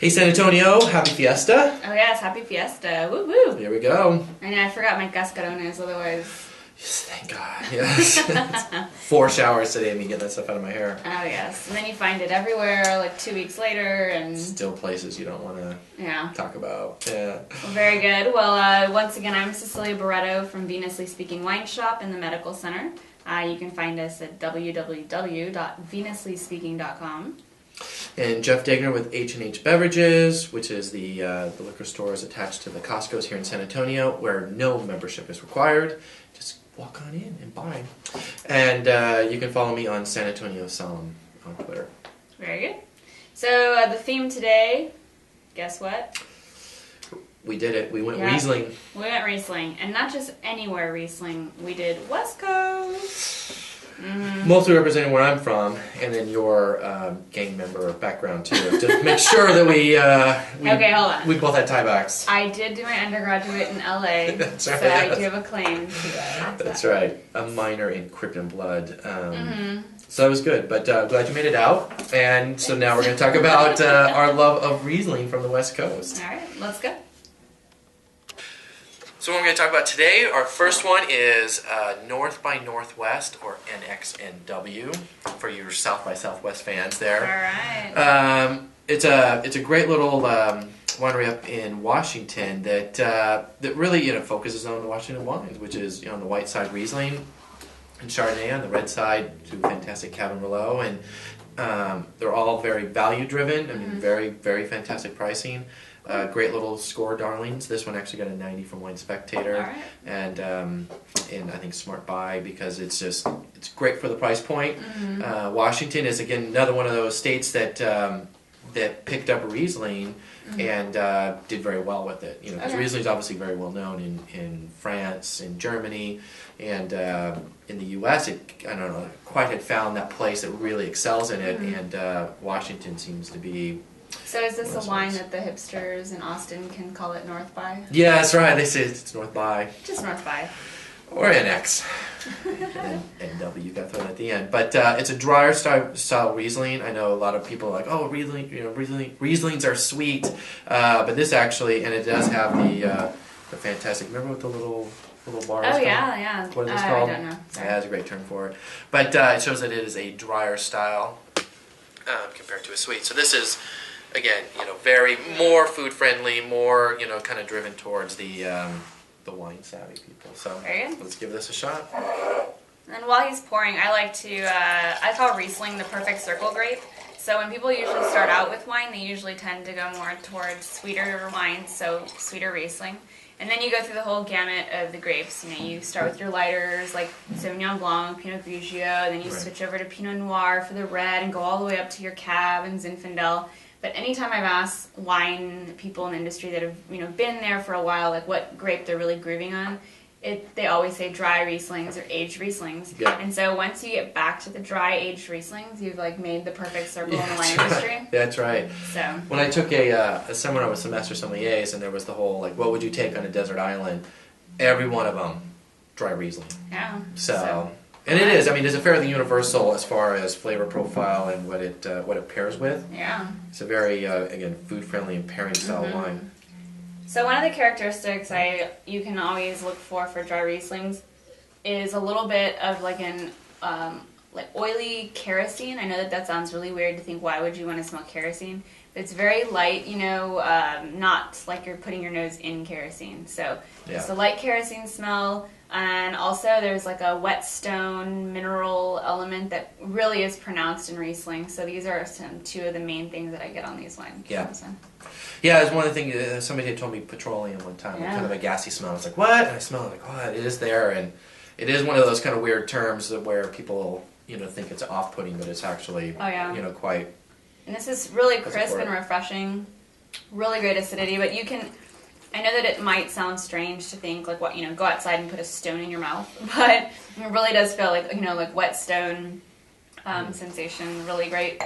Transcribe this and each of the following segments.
Hey San Antonio, happy Fiesta. Oh yes, happy Fiesta. Woo woo. Here we go. I know, I forgot my cascarones, otherwise. Yes, thank God. Yes. 4 showers today, me getting that stuff out of my hair. Oh yes. And then you find it everywhere like 2 weeks later and... Still places you don't want to talk about. Yeah. Well, very good. Well, once again, I'm Cecilia Barretto from Vinously Speaking Wine Shop in the Medical Center. You can find us at www.vinously.speaking.com. And Jeff Degner with H&H Beverages, which is the liquor stores attached to the Costco's here in San Antonio, where no membership is required. Just walk on in and buy. And you can follow me on San Antonio Solemn on Twitter. Very good. So the theme today, guess what? We did it. We went Riesling. We went Riesling. And not just anywhere Riesling. We did West Coast. Mm-hmm. Mostly representing where I'm from, and then your gang member background too. Just make sure that we okay, hold on. We both had tiebacks. I did do my undergraduate in LA, That's right, so I do have a claim to that. That's right. A minor in Krypton blood. So that was good, but glad you made it out. And so now we're going to talk about our love of Riesling from the West Coast. All right, let's go. So what we're going to talk about today, our first one is North by Northwest, or NXNW, for your South by Southwest fans there. All right. It's a great little winery up in Washington that really focuses on the Washington wines, which is on the white side Riesling and Chardonnay, on the red side to fantastic Cabernet Merlot, and they're all very value driven. I mean, very, very fantastic pricing. Great little score darlings. This one actually got a 90 from Wine Spectator, right. and I think Smart Buy, because it's great for the price point. Washington is again another one of those states that picked up Riesling and did very well with it. Because Riesling is obviously very well known in France, in Germany, and in the U.S. I don't know, quite had found that place that really excels in it, and Washington seems to be. So is this a wine that the hipsters in Austin can call it North by? Yeah, that's right. They say it's North by. Just North by. Or NX. and W, got thrown at the end. But it's a drier style Riesling. I know a lot of people are like, oh, Riesling, Rieslings are sweet. But this actually, and it does have the fantastic, remember what the little bar is called? Yeah. What is this called? I don't know. Sorry. Yeah, that's a great term for it. But it shows that it is a drier style compared to a sweet. So this is, again, very more food friendly, more kind of driven towards the wine savvy people. So let's give this a shot. And while he's pouring, I like to I call Riesling the perfect circle grape. So when people usually start out with wine, they usually tend to go more towards sweeter wines, so sweeter Riesling. And then you go through the whole gamut of the grapes. You start with your lighters like Sauvignon Blanc, Pinot Grigio, then you switch over to Pinot Noir for the red and go all the way up to your Cab and Zinfandel. But anytime I've asked wine people in the industry that have been there for a while, like what grape they're really grooving on, they always say dry Rieslings or aged Rieslings. Yeah. And so once you get back to the dry aged Rieslings, you've made the perfect circle in the wine industry. That's right. So when I took a seminar with semester sommeliers, and there was the whole what would you take on a desert island? Every one of them, dry Riesling. Yeah. So and it is. I mean, it's a fairly universal as far as flavor profile and what it pairs with. Yeah. It's a very again food friendly and pairing style wine. So one of the characteristics you can always look for dry Rieslings is a little bit of an oily kerosene. I know that sounds really weird to think, why would you want to smell kerosene? But it's very light, not like you're putting your nose in kerosene. So it's a light kerosene smell. And also there's a whetstone mineral element that really is pronounced in Riesling. So these are two of the main things that I get on these wines. Yeah. Yeah, it's one of the things, somebody had told me petroleum one time, kind of a gassy smell. I was like, what? And I smell it, what? It is there. And it is one of those kind of weird terms where people, think it's off-putting, but it's actually, quite. And this is really crisp and refreshing, really great acidity, but you can... I know that it might sound strange to think go outside and put a stone in your mouth, but it really does feel like whetstone sensation, really great.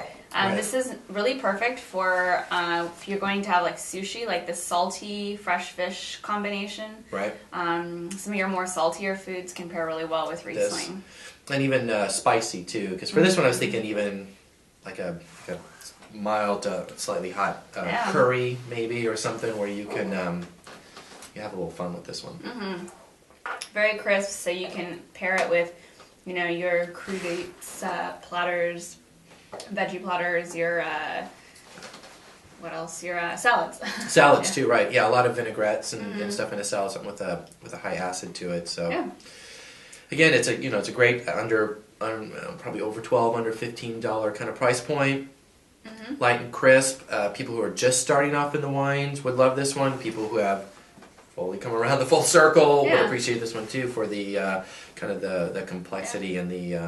This is really perfect for if you're going to have sushi, the salty fresh fish combination. Right. Some of your more saltier foods can pair really well with Riesling. And even spicy too, because for this one I was thinking even a mild, slightly hot curry maybe or something where you can you have a little fun with this one. Mm-hmm. Very crisp, so you can pair it with, you know, your crudites, platters, veggie platters, your what else? Your salads. Salads too, right? Yeah, a lot of vinaigrettes and stuff in a salad, something with a high acid to it. So again, it's a great probably over $12, under $15 kind of price point. Light and crisp. People who are just starting off in the wines would love this one. People who have fully come around the full circle would appreciate this one too for the kind of the complexity and the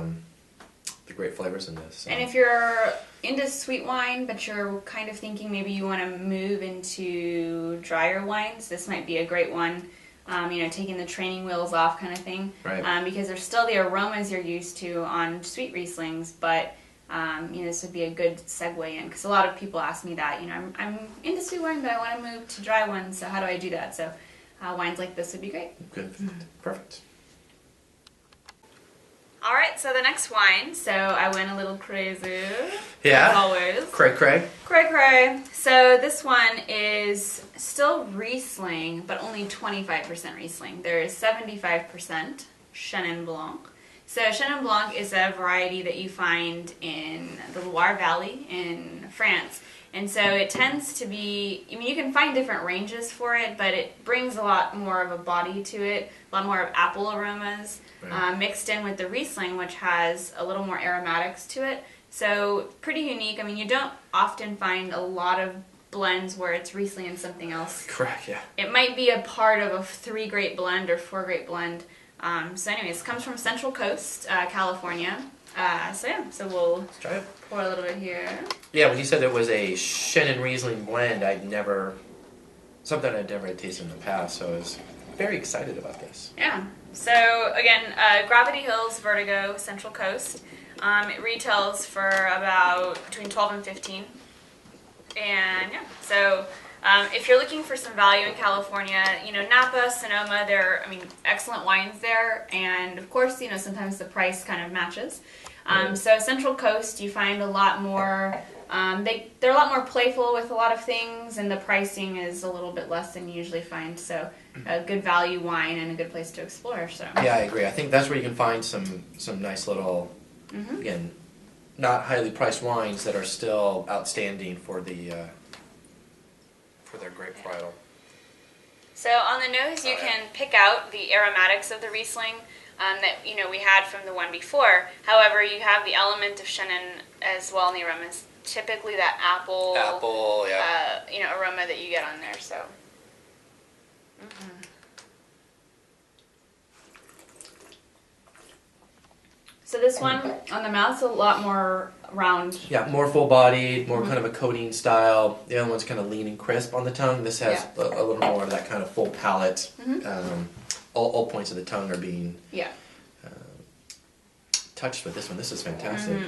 great flavors in this. So. And if you're into sweet wine, but you're kind of thinking maybe you want to move into drier wines, this might be a great one. You know, taking the training wheels off kind of thing. Right. Because there's still the aromas you're used to on sweet Rieslings, but you know, this would be a good segue in, because a lot of people ask me that, you know, I'm into sweet wine, but I want to move to dry ones, so how do I do that? So wines like this would be great. Good. Perfect. All right, so the next wine, so I went a little crazy. Yeah. As always. Cray. So this one is still Riesling, but only 25% Riesling. There is 75% Chenin Blanc. So Chenin Blanc is a variety that you find in the Loire Valley in France. And so it tends to be, I mean, you can find different ranges for it, but it brings a lot more of a body to it, a lot more of apple aromas, mixed in with the Riesling, which has a little more aromatics to it. So pretty unique. I mean, you don't often find a lot of blends where it's Riesling and something else. Correct, yeah. It might be a part of a 3-grape blend or 4-grape blend. So anyways, it comes from Central Coast, California. So we'll Let's try it. pour a little bit here. Yeah, when you said it was a Chenin Riesling blend, something I'd never had tasted in the past, so I was very excited about this. Yeah. So again, Gravity Hills Vertigo, Central Coast. It retails for about between 12 and 15. And yeah, so if you're looking for some value in California, you know, Napa, Sonoma, they're, I mean, excellent wines there. And of course, you know, sometimes the price kind of matches. So Central Coast, you find a lot more, they're a lot more playful with a lot of things, and the pricing is a little bit less than you usually find. So a good value wine and a good place to explore. So yeah, I agree. I think that's where you can find some nice little, again, not highly priced wines that are still outstanding for their grape varietal. So on the nose, you can pick out the aromatics of the Riesling that, you know, we had from the one before. However, you have the element of Chenin as well in the aromas. Typically, that apple, you know, aroma that you get on there. So. So this one on the mouth's a lot more round. Yeah, more full-bodied, more kind of a coating style. The other one's kind of lean and crisp on the tongue. This has a little more of that kind of full palate. All points of the tongue are being touched with this one. This is fantastic.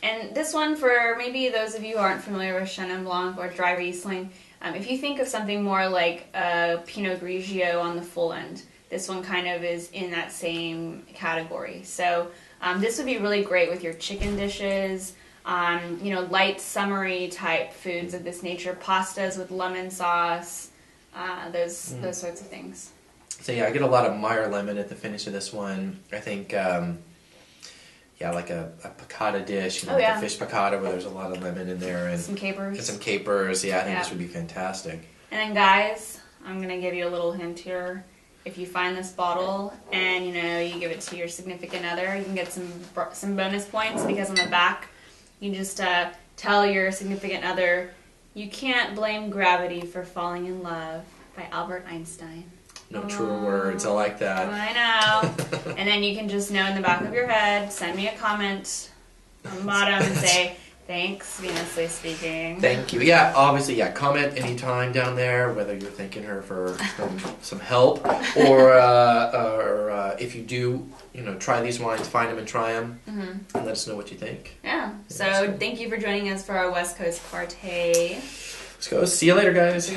And this one, for maybe those of you who aren't familiar with Chenin Blanc or dry Riesling, if you think of something more like a Pinot Grigio on the full end, this one kind of is in that same category. So this would be really great with your chicken dishes, you know, light, summery type foods of this nature, pastas with lemon sauce, those sorts of things. So yeah, I get a lot of Meyer lemon at the finish of this one. I think, like a piccata dish, you know, like a fish piccata where there's a lot of lemon in there. And some capers. And some capers, I think this would be fantastic. And then guys, I'm going to give you a little hint here. If you find this bottle and, you know, you give it to your significant other, you can get some bonus points, because on the back, you can just tell your significant other, "You can't blame gravity for falling in love," by Albert Einstein. No truer words. I like that. I know. And then you can just know in the back of your head, send me a comment on the bottom and say, "Thanks, Vinously Speaking." Thank you. Yeah, obviously, comment anytime down there, whether you're thanking her for some help, or if you do, you know, try these wines, find them and try them, and let us know what you think. Yeah. So thank you for joining us for our West Coast Partay. Let's go. See you later, guys.